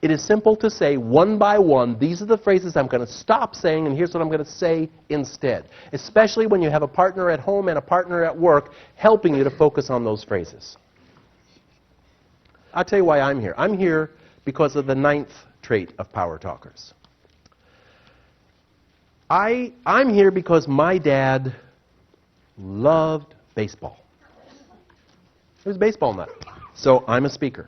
It is simple to say one by one, these are the phrases I'm going to stop saying, and here's what I'm going to say instead. Especially when you have a partner at home and a partner at work helping you to focus on those phrases. I'll tell you why I'm here. I'm here because of the 9th trait of power talkers. I'm here because my dad loved baseball. He was a baseball nut. So I'm a speaker.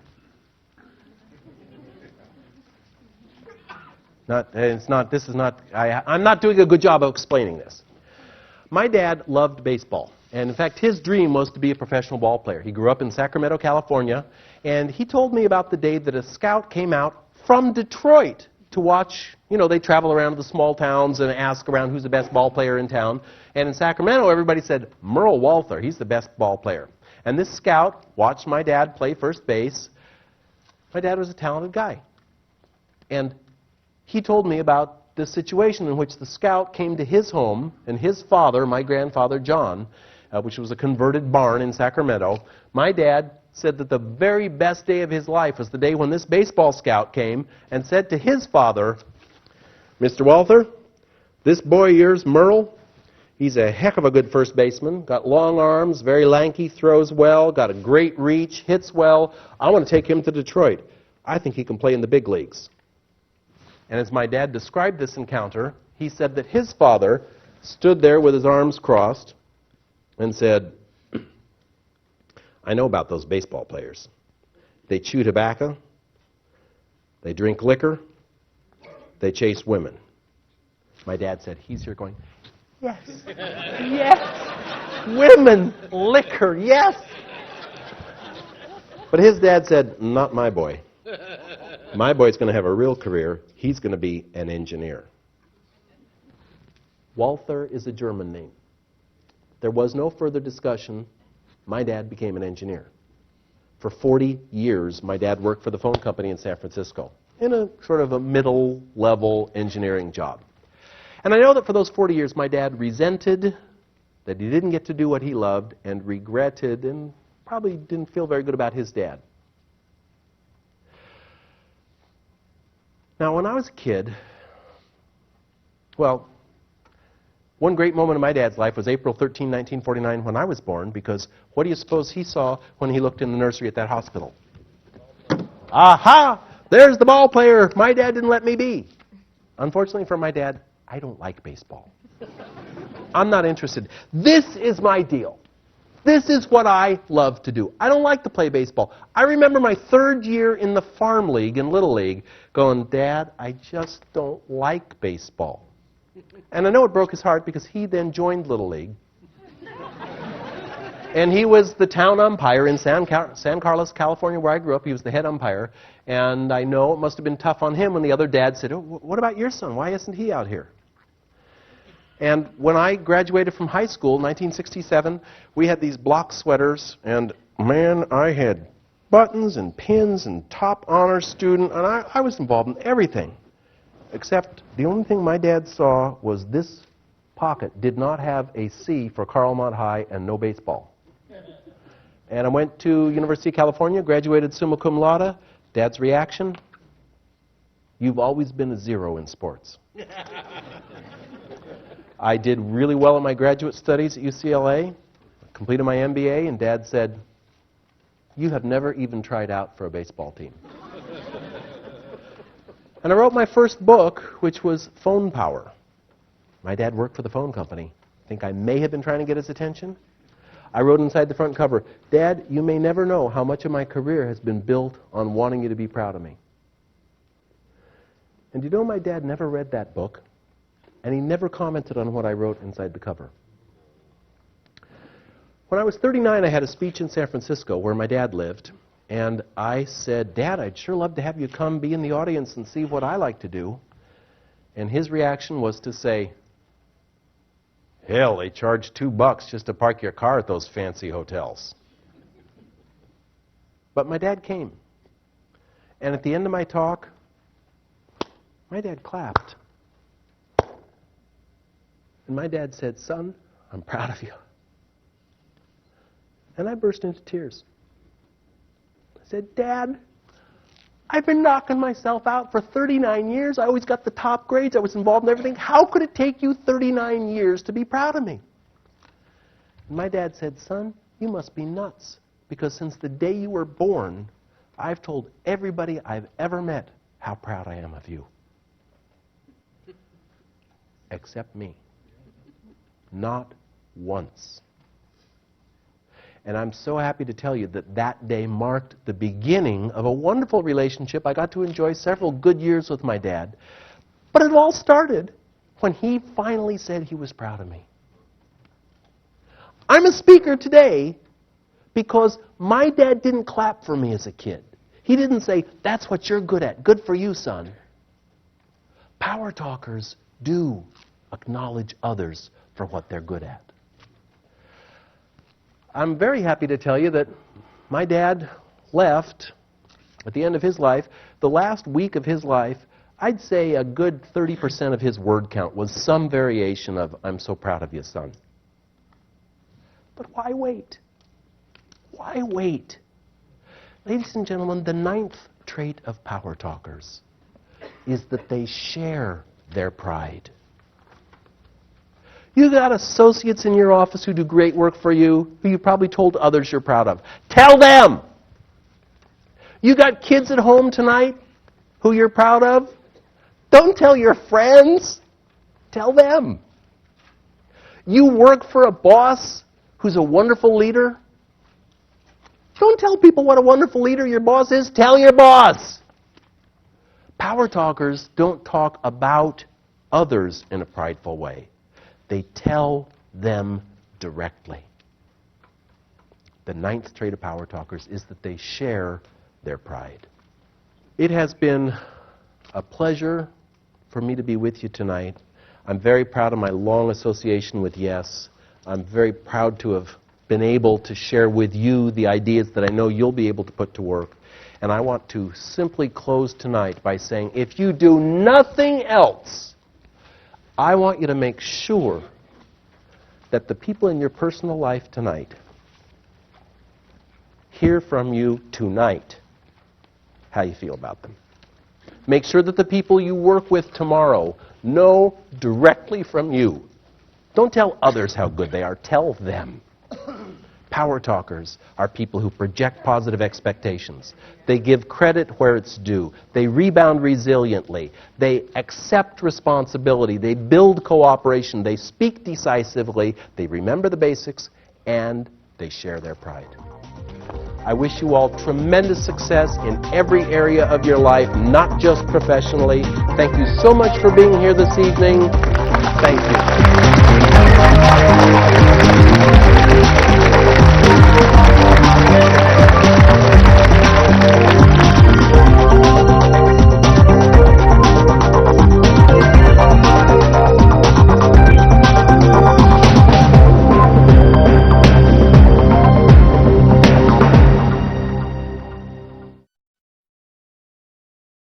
I'm not doing a good job of explaining this. My dad loved baseball. And in fact, his dream was to be a professional ball player. He grew up in Sacramento, California. And he told me about the day that a scout came out from Detroit to watch. You know, they travel around to the small towns and ask around who's the best ball player in town. And in Sacramento, everybody said, Merle Walther, he's the best ball player. And this scout watched my dad play first base. My dad was a talented guy. And he told me about the situation in which the scout came to his home, and his father, my grandfather John, which was a converted barn in Sacramento, my dad said that the very best day of his life was the day when this baseball scout came and said to his father, Mr. Walther, this boy of yours, Merle, he's a heck of a good first baseman, got long arms, very lanky, throws well, got a great reach, hits well. I want to take him to Detroit. I think he can play in the big leagues. And as my dad described this encounter, he said that his father stood there with his arms crossed and said, I know about those baseball players. They chew tobacco, they drink liquor, they chase women. My dad said, he's here going, yes, yes, women, liquor, yes. But his dad said, not my boy. My boy's going to have a real career. He's going to be an engineer. Walther is a German name. There was no further discussion. My dad became an engineer. For 40 years, my dad worked for the phone company in San Francisco in a sort of a middle-level engineering job. And I know that for those 40 years, my dad resented that he didn't get to do what he loved and regretted and probably didn't feel very good about his dad. Now, when I was a kid, well, one great moment in my dad's life was April 13, 1949, when I was born, because what do you suppose he saw when he looked in the nursery at that hospital? Aha! There's the ball player my dad didn't let me be. Unfortunately for my dad, I don't like baseball. I'm not interested. This is my deal. This is what I love to do. I don't like to play baseball. I remember my 3rd year in the farm league, in Little League, going, Dad, I just don't like baseball. And I know it broke his heart because he then joined Little League. And he was the town umpire in San Carlos, California, where I grew up. He was the head umpire. And I know it must have been tough on him when the other dad said, oh, what about your son? Why isn't he out here? And when I graduated from high school, 1967, we had these block sweaters, and man, I had buttons and pins and top honor student, and I was involved in everything. Except the only thing my dad saw was this pocket did not have a C for Carlmont High and no baseball. And I went to University of California, graduated summa cum laude. Dad's reaction? You've always been a 0 in sports. I did really well in my graduate studies at UCLA, completed my MBA, and Dad said, you have never even tried out for a baseball team. And I wrote my first book, which was Phone Power. My dad worked for the phone company. I think I may have been trying to get his attention. I wrote inside the front cover, Dad, you may never know how much of my career has been built on wanting you to be proud of me. And you know my dad never read that book, and he never commented on what I wrote inside the cover. When I was 39, I had a speech in San Francisco where my dad lived, and I said, Dad, I'd sure love to have you come be in the audience and see what I like to do. And his reaction was to say, hell, they charge $2 just to park your car at those fancy hotels. But my dad came. And at the end of my talk, my dad clapped. And my dad said, son, I'm proud of you. And I burst into tears. I said, Dad, I've been knocking myself out for 39 years. I always got the top grades. I was involved in everything. How could it take you 39 years to be proud of me? And my dad said, son, you must be nuts. Because since the day you were born, I've told everybody I've ever met how proud I am of you. Except me. Not once. And I'm so happy to tell you that that day marked the beginning of a wonderful relationship. I got to enjoy several good years with my dad. But it all started when he finally said he was proud of me. I'm a speaker today because my dad didn't clap for me as a kid. He didn't say, that's what you're good at. Good for you, son. Power talkers do acknowledge others for what they're good at. I'm very happy to tell you that my dad left at the end of his life. The last week of his life, I'd say a good 30% of his word count was some variation of, I'm so proud of you, son. But why wait? Why wait? Ladies and gentlemen, the 9th trait of power talkers is that they share their pride. You got associates in your office who do great work for you, who you probably told others you're proud of. Tell them! You got kids at home tonight who you're proud of. Don't tell your friends. Tell them. You work for a boss who's a wonderful leader. Don't tell people what a wonderful leader your boss is. Tell your boss. Power talkers don't talk about others in a prideful way. They tell them directly. The 9th trait of power talkers is that they share their pride. It has been a pleasure for me to be with you tonight. I'm very proud of my long association with Yes. I'm very proud to have been able to share with you the ideas that I know you'll be able to put to work. And I want to simply close tonight by saying, if you do nothing else, I want you to make sure that the people in your personal life tonight hear from you tonight how you feel about them. Make sure that the people you work with tomorrow know directly from you. Don't tell others how good they are. Tell them. Power talkers are people who project positive expectations. They give credit where it's due. They rebound resiliently. They accept responsibility. They build cooperation. They speak decisively. They remember the basics, and they share their pride. I wish you all tremendous success in every area of your life, not just professionally. Thank you so much for being here this evening. Thank you.